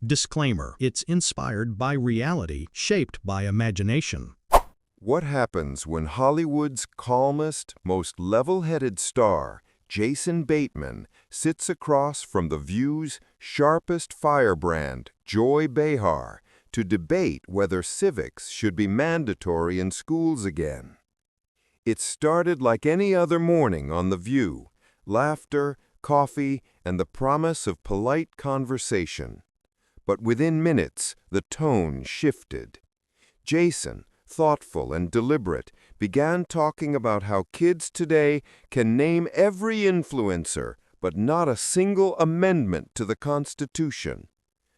Disclaimer: it's inspired by reality, shaped by imagination. What happens when Hollywood's calmest, most level-headed star, Jason Bateman, sits across from The View's sharpest firebrand, Joy Behar, to debate whether civics should be mandatory in schools again? It started like any other morning on The View: laughter, coffee, and the promise of polite conversation. But within minutes, the tone shifted. Jason, thoughtful and deliberate, began talking about how kids today can name every influencer, but not a single amendment to the Constitution.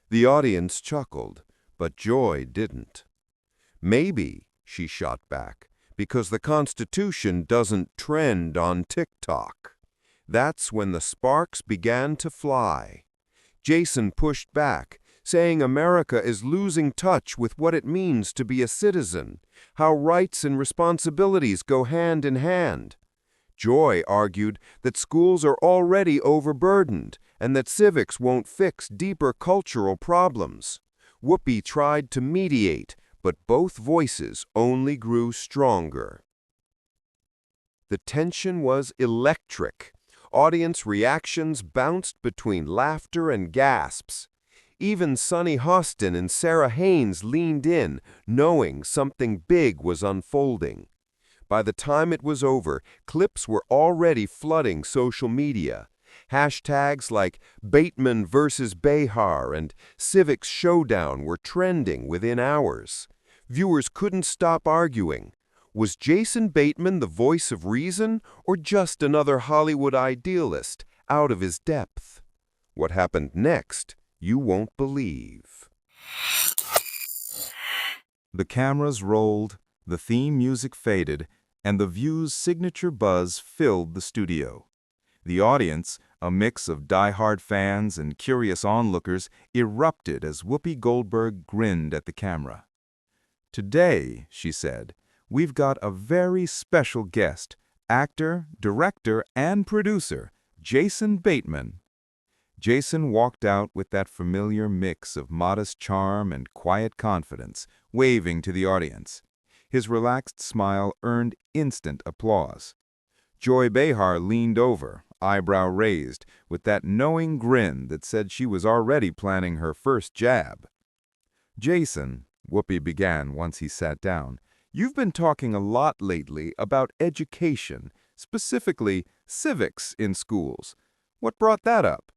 The audience chuckled, but Joy didn't. Maybe, she shot back, because the Constitution doesn't trend on TikTok. That's when the sparks began to fly. Jason pushed back, saying America is losing touch with what it means to be a citizen, how rights and responsibilities go hand in hand. Joy argued that schools are already overburdened and that civics won't fix deeper cultural problems. Whoopi tried to mediate, but both voices only grew stronger. The tension was electric. Audience reactions bounced between laughter and gasps. Even Sunny Hostin and Sarah Haynes leaned in, knowing something big was unfolding. By the time it was over, clips were already flooding social media. Hashtags like Bateman versus Behar and Civics Showdown were trending within hours. Viewers couldn't stop arguing. Was Jason Bateman the voice of reason, or just another Hollywood idealist out of his depth? What happened next, you won't believe. The cameras rolled, the theme music faded, and The View's signature buzz filled the studio. The audience, a mix of die-hard fans and curious onlookers, erupted as Whoopi Goldberg grinned at the camera. "Today," she said, "we've got a very special guest, actor, director, and producer, Jason Bateman." Jason walked out with that familiar mix of modest charm and quiet confidence, waving to the audience. His relaxed smile earned instant applause. Joy Behar leaned over, eyebrow raised, with that knowing grin that said she was already planning her first jab. "Jason," Whoopi began once he sat down, "you've been talking a lot lately about education, specifically civics in schools. What brought that up?"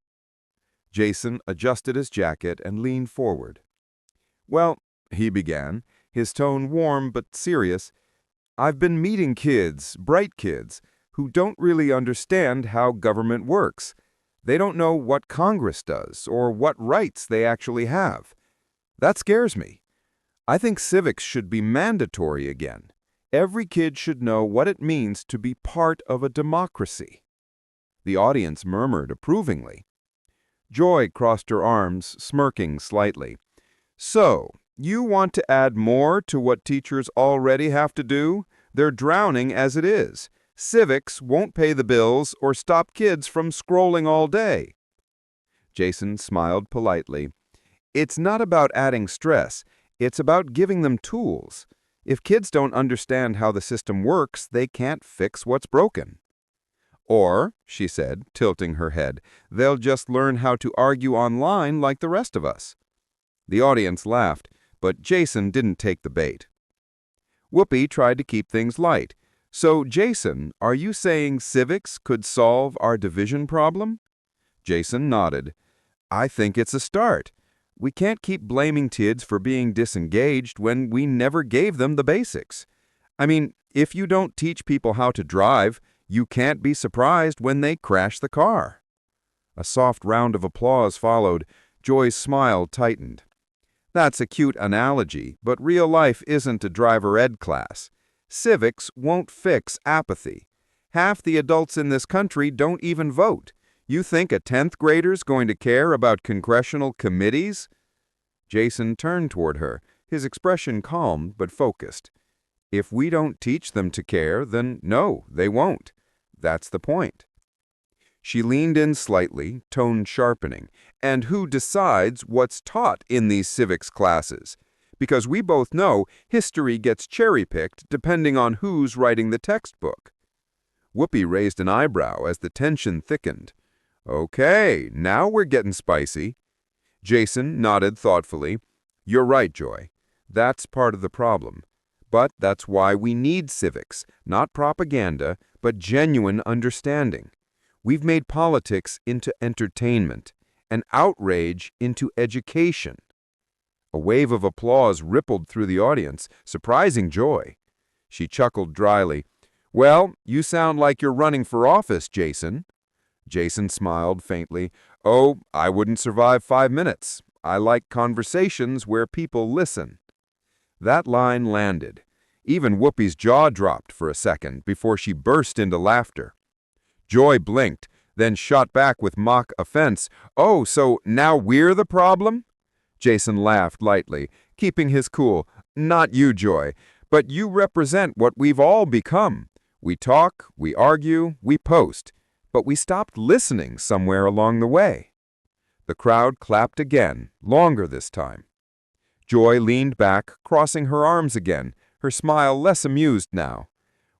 Jason adjusted his jacket and leaned forward. "Well," he began, his tone warm but serious, "I've been meeting kids, bright kids, who don't really understand how government works. They don't know what Congress does or what rights they actually have. That scares me. I think civics should be mandatory again. Every kid should know what it means to be part of a democracy." The audience murmured approvingly. Joy crossed her arms, smirking slightly. "So, you want to add more to what teachers already have to do? They're drowning as it is. Civics won't pay the bills or stop kids from scrolling all day." Jason smiled politely. "It's not about adding stress. It's about giving them tools. If kids don't understand how the system works, they can't fix what's broken." "Or," she said, tilting her head, "they'll just learn how to argue online like the rest of us." The audience laughed, but Jason didn't take the bait. Whoopi tried to keep things light. "So, Jason, are you saying civics could solve our division problem?" Jason nodded. "I think it's a start. We can't keep blaming kids for being disengaged when we never gave them the basics. I mean, if you don't teach people how to drive, you can't be surprised when they crash the car." A soft round of applause followed. Joy's smile tightened. "That's a cute analogy, but real life isn't a driver ed class. Civics won't fix apathy. Half the adults in this country don't even vote. You think a 10th grader's going to care about congressional committees?" Jason turned toward her, his expression calm but focused. "If we don't teach them to care, then no, they won't. That's the point." She leaned in slightly, tone sharpening. And who decides what's taught in these civics classes? Because we both know history gets cherry-picked depending on who's writing the textbook. Whoopi raised an eyebrow as the tension thickened. Okay, now we're getting spicy. Jason nodded thoughtfully. You're right, Joy. That's part of the problem. But that's why we need civics, not propaganda, but genuine understanding. We've made politics into entertainment, and outrage into education. A wave of applause rippled through the audience, surprising Joy. She chuckled dryly. Well, you sound like you're running for office, Jason. Jason smiled faintly. Oh, I wouldn't survive 5 minutes. I like conversations where people listen. That line landed. Even Whoopi's jaw dropped for a second before she burst into laughter. Joy blinked, then shot back with mock offense. Oh, so now we're the problem? Jason laughed lightly, keeping his cool. Not you, Joy, but you represent what we've all become. We talk, we argue, we post, but we stopped listening somewhere along the way. The crowd clapped again, longer this time. Joy leaned back, crossing her arms again, her smile less amused now.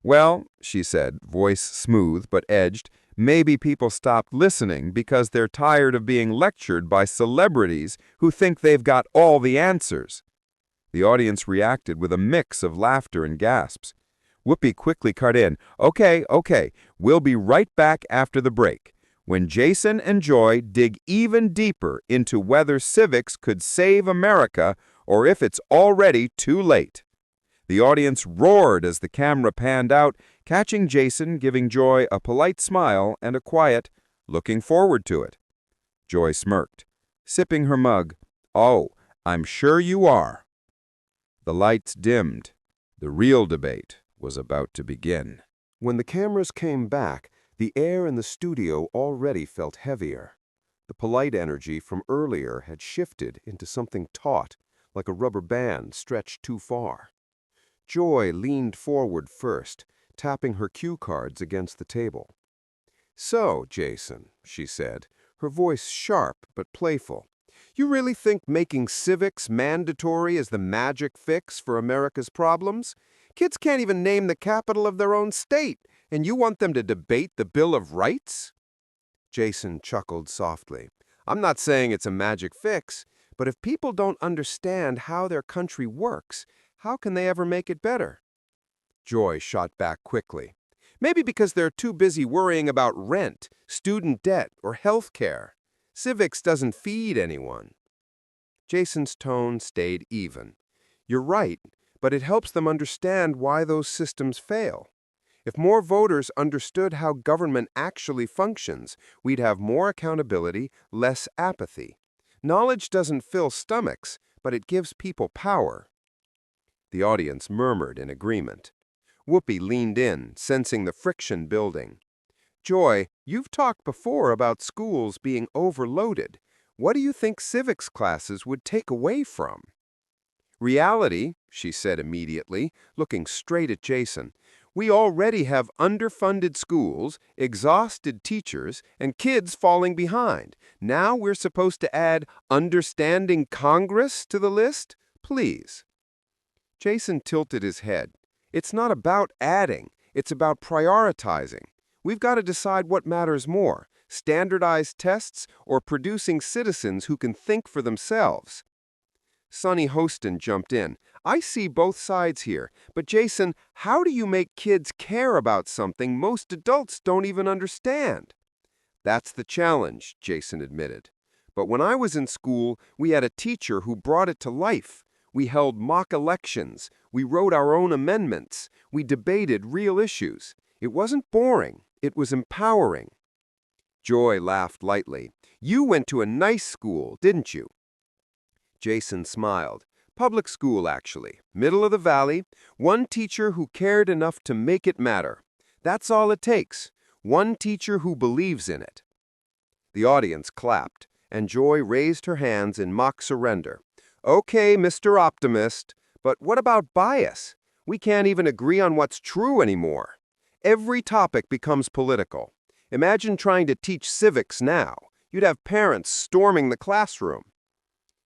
Well, she said, voice smooth but edged, maybe people stopped listening because they're tired of being lectured by celebrities who think they've got all the answers. The audience reacted with a mix of laughter and gasps. Whoopi quickly cut in. Okay, we'll be right back after the break, when Jason and Joy dig even deeper into whether civics could save America or if it's already too late. The audience roared as the camera panned out, catching Jason giving Joy a polite smile and a quiet, looking forward to it. Joy smirked, sipping her mug. Oh, I'm sure you are. The lights dimmed. The real debate was about to begin. When the cameras came back, the air in the studio already felt heavier. The polite energy from earlier had shifted into something taut, like a rubber band stretched too far. Joy leaned forward first, tapping her cue cards against the table. So, Jason, she said, her voice sharp but playful, you really think making civics mandatory is the magic fix for America's problems? Kids can't even name the capital of their own state, and you want them to debate the Bill of Rights? Jason chuckled softly. I'm not saying it's a magic fix, but if people don't understand how their country works, how can they ever make it better? Joy shot back quickly. Maybe because they're too busy worrying about rent, student debt, or health care. Civics doesn't feed anyone. Jason's tone stayed even. You're right, but it helps them understand why those systems fail. If more voters understood how government actually functions, we'd have more accountability, less apathy. Knowledge doesn't fill stomachs, but it gives people power. The audience murmured in agreement. Whoopi leaned in, sensing the friction building. Joy, you've talked before about schools being overloaded. What do you think civics classes would take away from? Reality, she said immediately, looking straight at Jason. We already have underfunded schools, exhausted teachers, and kids falling behind. Now we're supposed to add understanding Congress to the list? Please. Jason tilted his head. It's not about adding, it's about prioritizing. We've got to decide what matters more, standardized tests or producing citizens who can think for themselves. Sonny Hostin jumped in. I see both sides here, but Jason, how do you make kids care about something most adults don't even understand? That's the challenge, Jason admitted. But when I was in school, we had a teacher who brought it to life. We held mock elections. We wrote our own amendments. We debated real issues. It wasn't boring. It was empowering. Joy laughed lightly. You went to a nice school, didn't you? Jason smiled. Public school, actually. Middle of the valley. One teacher who cared enough to make it matter. That's all it takes. One teacher who believes in it. The audience clapped, and Joy raised her hands in mock surrender. Okay, Mr. Optimist, but what about bias? We can't even agree on what's true anymore. Every topic becomes political. Imagine trying to teach civics now. You'd have parents storming the classroom.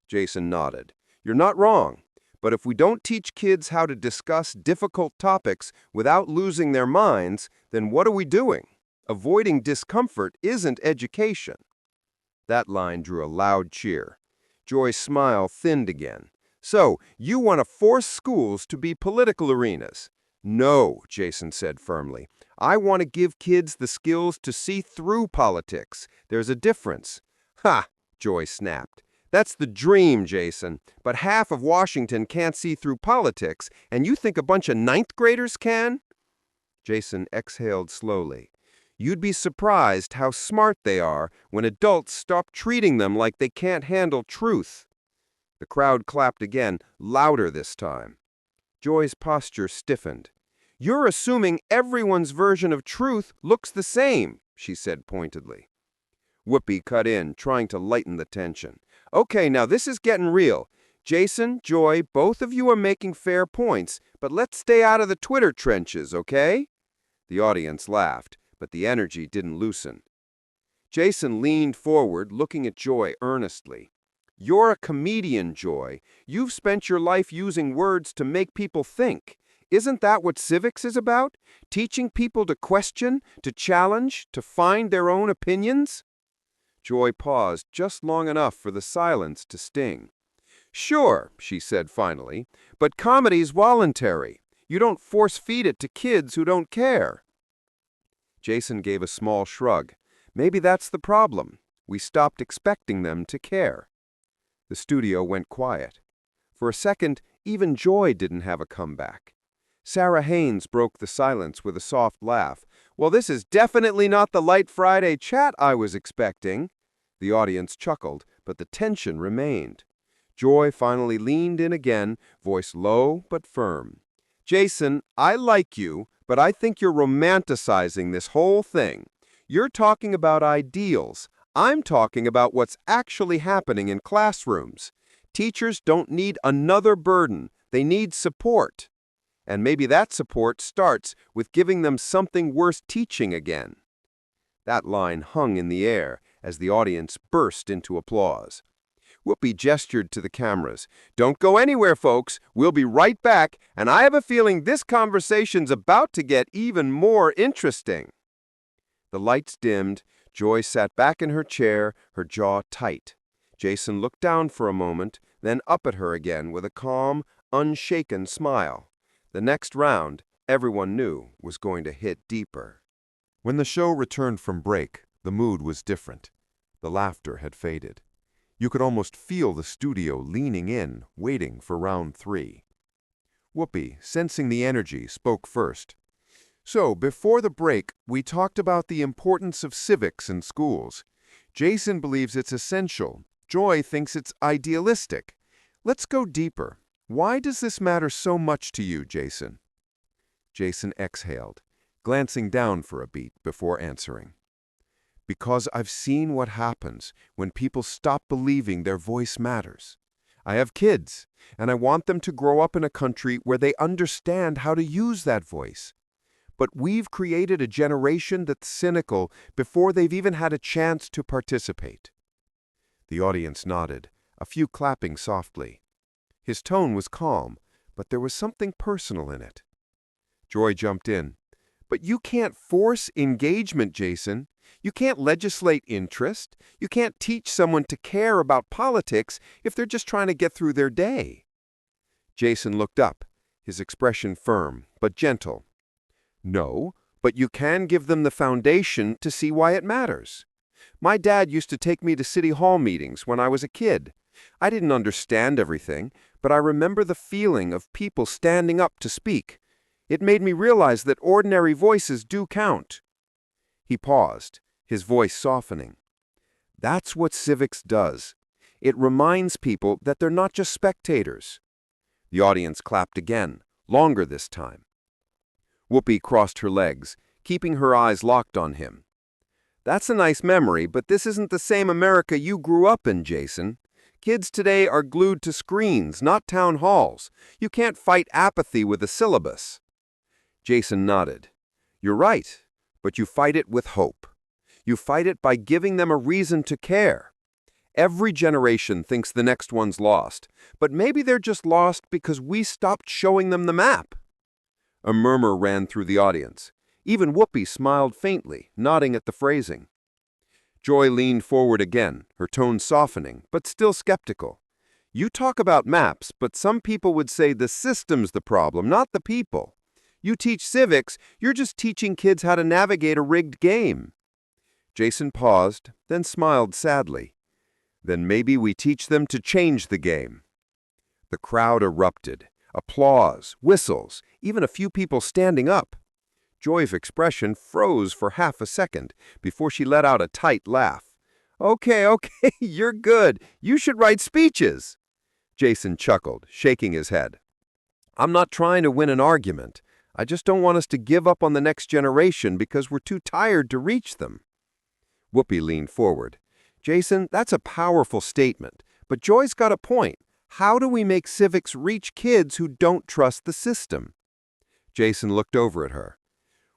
Jason nodded. You're not wrong. But if we don't teach kids how to discuss difficult topics without losing their minds, then what are we doing? Avoiding discomfort isn't education. That line drew a loud cheer. Joy's smile thinned again. So, you want to force schools to be political arenas? No, Jason said firmly. I want to give kids the skills to see through politics. There's a difference. Ha, Joy snapped. That's the dream, Jason. But half of Washington can't see through politics, and you think a bunch of ninth graders can? Jason exhaled slowly. You'd be surprised how smart they are when adults stop treating them like they can't handle truth. The crowd clapped again, louder this time. Joy's posture stiffened. You're assuming everyone's version of truth looks the same, she said pointedly. Whoopi cut in, trying to lighten the tension. Okay, now this is getting real. Jason, Joy, both of you are making fair points, but let's stay out of the Twitter trenches, okay? The audience laughed, but the energy didn't loosen. Jason leaned forward, looking at Joy earnestly. You're a comedian, Joy. You've spent your life using words to make people think. Isn't that what civics is about? Teaching people to question, to challenge, to find their own opinions? Joy paused just long enough for the silence to sting. Sure, she said finally, but comedy's voluntary. You don't force-feed it to kids who don't care. Jason gave a small shrug. Maybe that's the problem. We stopped expecting them to care. The studio went quiet. For a second, even Joy didn't have a comeback. Sarah Haynes broke the silence with a soft laugh. Well, this is definitely not the light Friday chat I was expecting. The audience chuckled, but the tension remained. Joy finally leaned in again, voice low but firm. Jason, I like you, but I think you're romanticizing this whole thing. You're talking about ideals. I'm talking about what's actually happening in classrooms. Teachers don't need another burden. They need support. And maybe that support starts with giving them something worth teaching again. That line hung in the air as the audience burst into applause. Whoopi gestured to the cameras. Don't go anywhere, folks. We'll be right back, and I have a feeling this conversation's about to get even more interesting. The lights dimmed. Joy sat back in her chair, her jaw tight. Jason looked down for a moment, then up at her again with a calm, unshaken smile. The next round, everyone knew, was going to hit deeper. When the show returned from break, the mood was different. The laughter had faded. You could almost feel the studio leaning in, waiting for round 3. Whoopi, sensing the energy, spoke first. So, before the break, we talked about the importance of civics in schools. Jason believes it's essential. Joy thinks it's idealistic. Let's go deeper. Why does this matter so much to you, Jason? Jason exhaled, glancing down for a beat before answering. Because I've seen what happens when people stop believing their voice matters. I have kids, and I want them to grow up in a country where they understand how to use that voice. But we've created a generation that's cynical before they've even had a chance to participate. The audience nodded, a few clapping softly. His tone was calm, but there was something personal in it. Joy jumped in. But you can't force engagement, Jason. You can't legislate interest. You can't teach someone to care about politics if they're just trying to get through their day. Jason looked up, his expression firm, but gentle. No, but you can give them the foundation to see why it matters. My dad used to take me to city hall meetings when I was a kid. I didn't understand everything, but I remember the feeling of people standing up to speak. It made me realize that ordinary voices do count. He paused, his voice softening. That's what civics does. It reminds people that they're not just spectators. The audience clapped again, longer this time. Whoopi crossed her legs, keeping her eyes locked on him. That's a nice memory, but this isn't the same America you grew up in, Jason. Kids today are glued to screens, not town halls. You can't fight apathy with a syllabus. Jason nodded. You're right, but you fight it with hope. You fight it by giving them a reason to care. Every generation thinks the next one's lost, but maybe they're just lost because we stopped showing them the map. A murmur ran through the audience. Even Whoopi smiled faintly, nodding at the phrasing. Joy leaned forward again, her tone softening, but still skeptical. You talk about maps, but some people would say the system's the problem, not the people. You teach civics, you're just teaching kids how to navigate a rigged game. Jason paused, then smiled sadly. Then maybe we teach them to change the game. The crowd erupted. Applause, whistles, even a few people standing up. Joy's expression froze for half a second before she let out a tight laugh. Okay, you're good. You should write speeches. Jason chuckled, shaking his head. I'm not trying to win an argument. I just don't want us to give up on the next generation because we're too tired to reach them. Whoopi leaned forward. Jason, that's a powerful statement, but Joy's got a point. How do we make civics reach kids who don't trust the system? Jason looked over at her.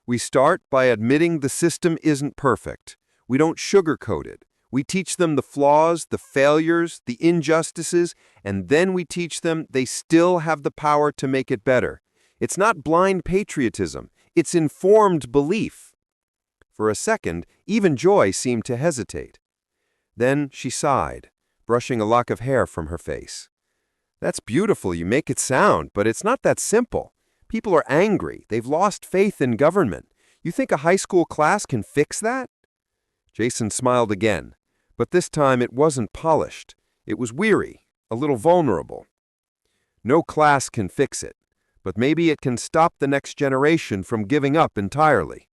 We start by admitting the system isn't perfect. We don't sugarcoat it. We teach them the flaws, the failures, the injustices, and then we teach them they still have the power to make it better. It's not blind patriotism. It's informed belief. For a second, even Joy seemed to hesitate. Then she sighed, brushing a lock of hair from her face. That's beautiful, you make it sound, but it's not that simple. People are angry. They've lost faith in government. You think a high school class can fix that? Jason smiled again, but this time it wasn't polished. It was weary, a little vulnerable. No class can fix it, but maybe it can stop the next generation from giving up entirely.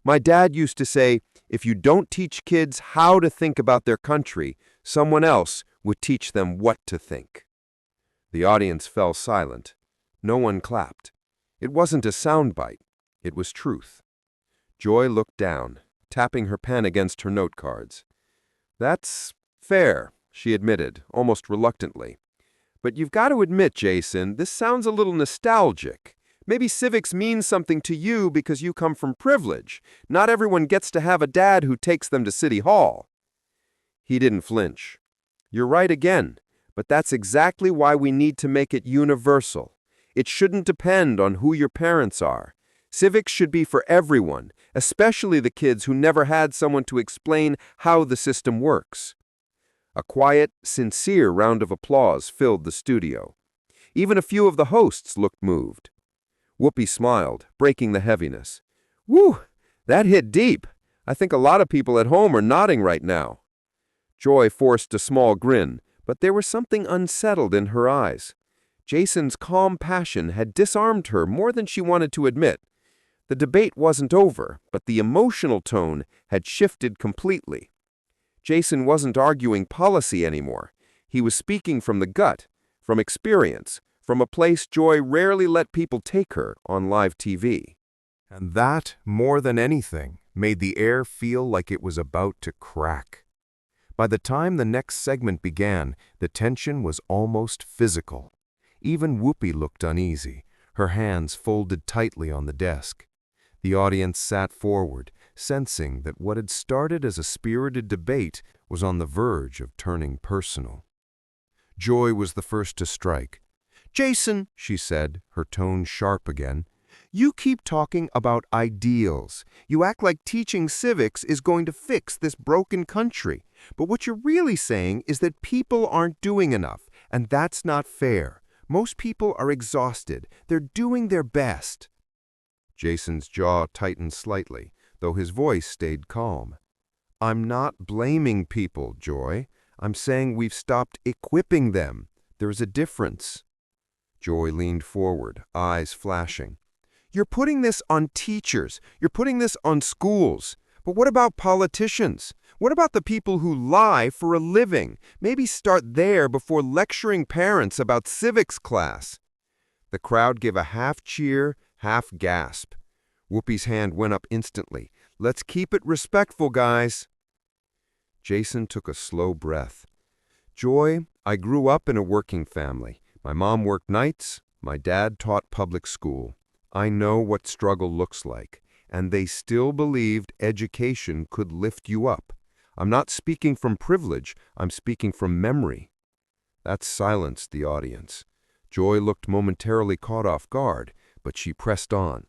My dad used to say, if you don't teach kids how to think about their country, someone else would teach them what to think. The audience fell silent. No one clapped. It wasn't a soundbite. It was truth. Joy looked down, tapping her pen against her note cards. That's fair, she admitted, almost reluctantly. But you've got to admit, Jason, this sounds a little nostalgic. Maybe civics means something to you because you come from privilege. Not everyone gets to have a dad who takes them to City Hall. He didn't flinch. You're right again, but that's exactly why we need to make it universal. It shouldn't depend on who your parents are. Civics should be for everyone, especially the kids who never had someone to explain how the system works. A quiet, sincere round of applause filled the studio. Even a few of the hosts looked moved. Whoopi smiled, breaking the heaviness. Whew, that hit deep. I think a lot of people at home are nodding right now. Joy forced a small grin, but there was something unsettled in her eyes. Jason's calm passion had disarmed her more than she wanted to admit. The debate wasn't over, but the emotional tone had shifted completely. Jason wasn't arguing policy anymore. He was speaking from the gut, from experience, from a place Joy rarely let people take her on live TV. And that, more than anything, made the air feel like it was about to crack. By the time the next segment began, the tension was almost physical. Even Whoopi looked uneasy, her hands folded tightly on the desk. The audience sat forward, sensing that what had started as a spirited debate was on the verge of turning personal. Joy was the first to strike. Jason, she said, her tone sharp again, you keep talking about ideals. You act like teaching civics is going to fix this broken country. But what you're really saying is that people aren't doing enough, and that's not fair. Most people are exhausted. They're doing their best. Jason's jaw tightened slightly, though his voice stayed calm. I'm not blaming people, Joy. I'm saying we've stopped equipping them. There's a difference. Joy leaned forward, eyes flashing. You're putting this on teachers. You're putting this on schools. But what about politicians? What about the people who lie for a living? Maybe start there before lecturing parents about civics class. The crowd gave a half cheer, half gasp. Whoopi's hand went up instantly. Let's keep it respectful, guys. Jason took a slow breath. Joy, I grew up in a working family. My mom worked nights. My dad taught public school. I know what struggle looks like. and they still believed education could lift you up. I'm not speaking from privilege, I'm speaking from memory. That silenced the audience. Joy looked momentarily caught off guard, but she pressed on.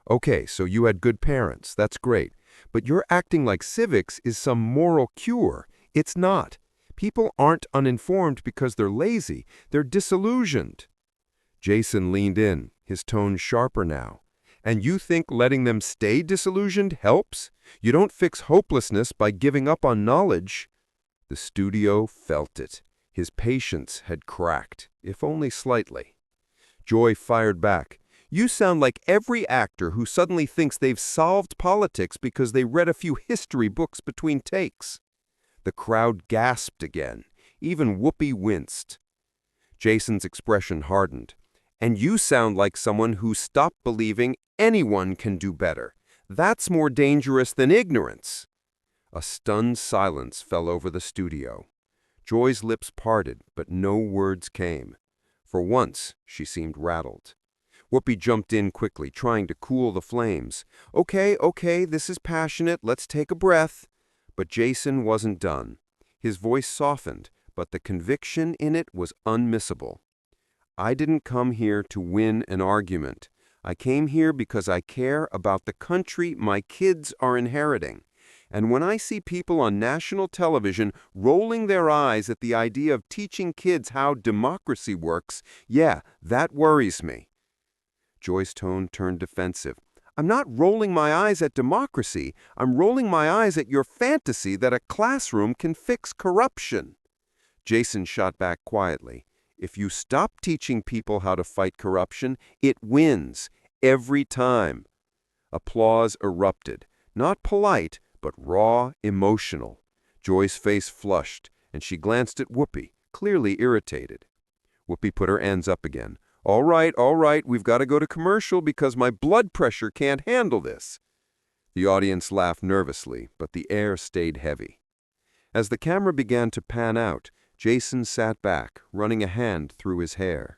Okay, so you had good parents, that's great. But you're acting like civics is some moral cure. It's not. People aren't uninformed because they're lazy, they're disillusioned. Jason leaned in, his tone sharper now. And you think letting them stay disillusioned helps? You don't fix hopelessness by giving up on knowledge. The studio felt it. His patience had cracked, if only slightly. Joy fired back. You sound like every actor who suddenly thinks they've solved politics because they read a few history books between takes. The crowd gasped again. Even Whoopi winced. Jason's expression hardened. And you sound like someone who stopped believing anyone can do better. That's more dangerous than ignorance. A stunned silence fell over the studio. Joy's lips parted, but no words came. For once, she seemed rattled. Whoopi jumped in quickly, trying to cool the flames. Okay, this is passionate, let's take a breath. But Jason wasn't done. His voice softened, but the conviction in it was unmissable. I didn't come here to win an argument. I came here because I care about the country my kids are inheriting. And when I see people on national television rolling their eyes at the idea of teaching kids how democracy works, yeah, that worries me. Joy's tone turned defensive. I'm not rolling my eyes at democracy. I'm rolling my eyes at your fantasy that a classroom can fix corruption. Jason shot back quietly. If you stop teaching people how to fight corruption, it wins, every time. Applause erupted, not polite, but raw, emotional. Joy's face flushed, and she glanced at Whoopi, clearly irritated. Whoopi put her hands up again. All right, we've got to go to commercial because my blood pressure can't handle this. The audience laughed nervously, but the air stayed heavy. As the camera began to pan out, Jason sat back, running a hand through his hair.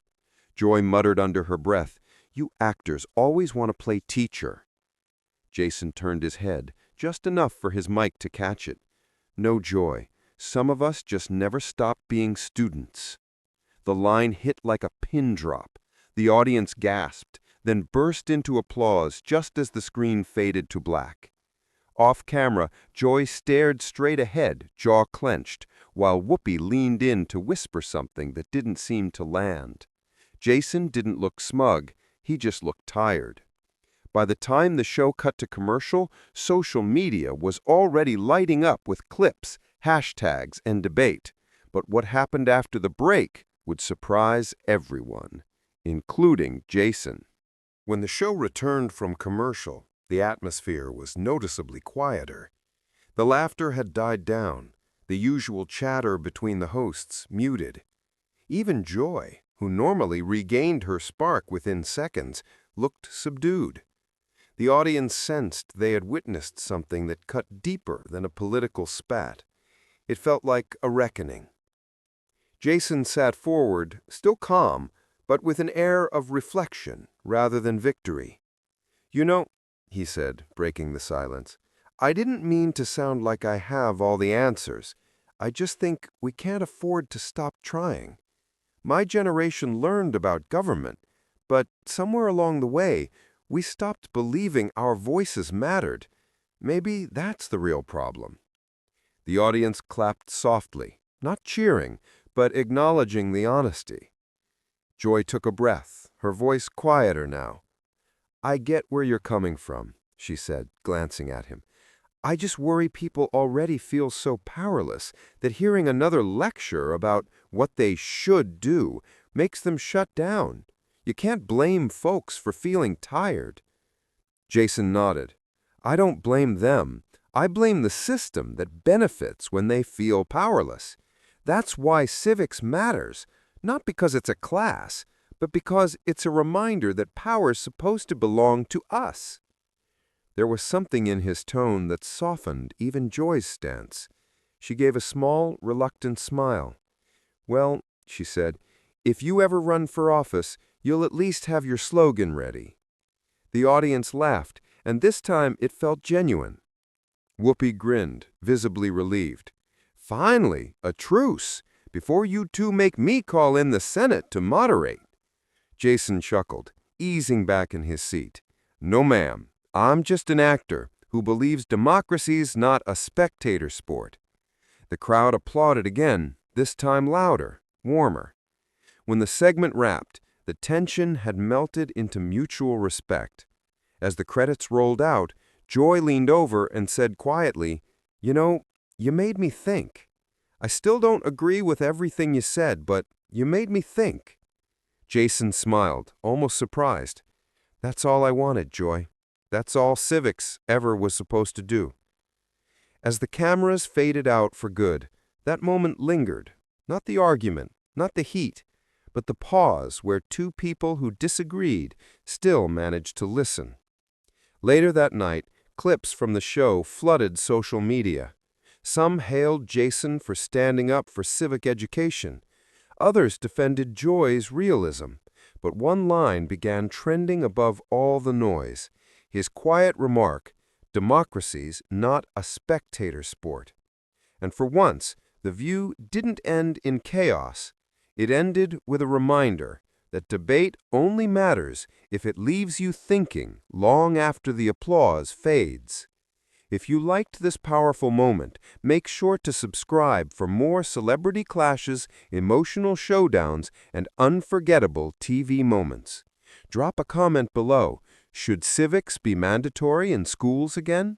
Joy muttered under her breath, You actors always want to play teacher. Jason turned his head, just enough for his mic to catch it. No, Joy, some of us just never stop being students. The line hit like a pin drop. The audience gasped, then burst into applause just as the screen faded to black. Off camera, Joy stared straight ahead, jaw clenched, while Whoopi leaned in to whisper something that didn't seem to land. Jason didn't look smug, he just looked tired. By the time the show cut to commercial, social media was already lighting up with clips, hashtags, and debate. But what happened after the break would surprise everyone, including Jason. When the show returned from commercial, the atmosphere was noticeably quieter. The laughter had died down, the usual chatter between the hosts muted. Even Joy, who normally regained her spark within seconds, looked subdued. The audience sensed they had witnessed something that cut deeper than a political spat. It felt like a reckoning. Jason sat forward, still calm, but with an air of reflection rather than victory. You know, he said, breaking the silence, I didn't mean to sound like I have all the answers. I just think we can't afford to stop trying. My generation learned about government, but somewhere along the way, we stopped believing our voices mattered. Maybe that's the real problem. The audience clapped softly, not cheering, but acknowledging the honesty. Joy took a breath, her voice quieter now. I get where you're coming from, she said, glancing at him. I just worry people already feel so powerless that hearing another lecture about what they should do makes them shut down. You can't blame folks for feeling tired. Jason nodded. I don't blame them. I blame the system that benefits when they feel powerless. That's why civics matters, not because it's a class, but because it's a reminder that power's supposed to belong to us. There was something in his tone that softened even Joy's stance. She gave a small, reluctant smile. Well, she said, if you ever run for office, you'll at least have your slogan ready. The audience laughed, and this time it felt genuine. Whoopi grinned, visibly relieved. Finally, a truce, before you two make me call in the Senate to moderate. Jason chuckled, easing back in his seat. No, ma'am. I'm just an actor who believes democracy's not a spectator sport. The crowd applauded again, this time louder, warmer. When the segment wrapped, the tension had melted into mutual respect. As the credits rolled out, Joy leaned over and said quietly, "You know, you made me think. I still don't agree with everything you said, but you made me think." Jason smiled, almost surprised. "That's all I wanted, Joy. That's all Civics ever was supposed to do." As the cameras faded out for good, that moment lingered. Not the argument, not the heat, but the pause where two people who disagreed still managed to listen. Later that night, clips from the show flooded social media. Some hailed Jason for standing up for civic education. Others defended Joy's realism. But one line began trending above all the noise. His quiet remark, "Democracy's not a spectator sport." And for once, the view didn't end in chaos. It ended with a reminder that debate only matters if it leaves you thinking long after the applause fades. If you liked this powerful moment, make sure to subscribe for more celebrity clashes, emotional showdowns, and unforgettable TV moments. Drop a comment below. Should civics be mandatory in schools again?